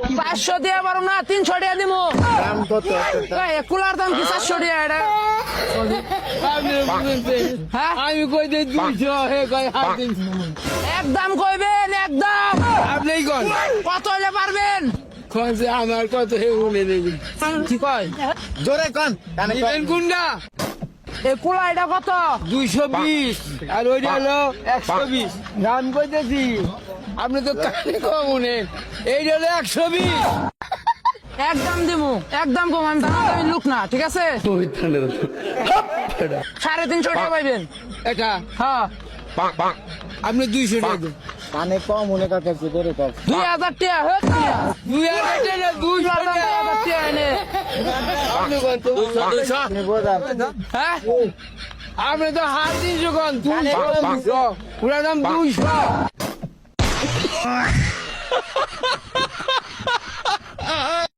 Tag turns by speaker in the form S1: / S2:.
S1: 500 দিয়ে পারো না, 300 টাকা দিমু।
S2: দাম কত?
S1: এই কুলার দাম কি 400 টাকা এটা? হ্যাঁ
S3: আমি কই দিই 200 হে কই 300
S1: একদম কইবেন, একদম।
S3: আপনি কোন
S1: কত হলে পারবেন?
S3: কোন যে আমার কত হে বলে দেবি
S1: কি কয়?
S2: জোরে কোন কানে কন।
S3: নিবেন কোনটা
S1: এই কুলা এটা কত?
S3: 220 আর ওইটা হলো 120 দাম কইতেছি আপনি তো কানে কম নেন এইটা হলো 120
S1: একদম দিমু, একদম কম। আমি দামি লোক না, ঠিক আছে? 350 টাকা পাইবেন।
S3: এটা
S1: হ্যাঁ
S3: আপনি 200 টাকা দেন
S2: কানে কম মনে কাছে জোরে কন।
S1: 2000 টাকা হোক মিয়া।
S3: 2000 টাকা 200
S1: কুলার দাম
S3: টাকা
S1: 2000 টাকা এনে।
S3: আপনি কোন তো 200
S2: আপনি বোঝান।
S1: হ্যাঁ
S3: আপনি তো হাত 300 কোন 200 পুরা দাম 200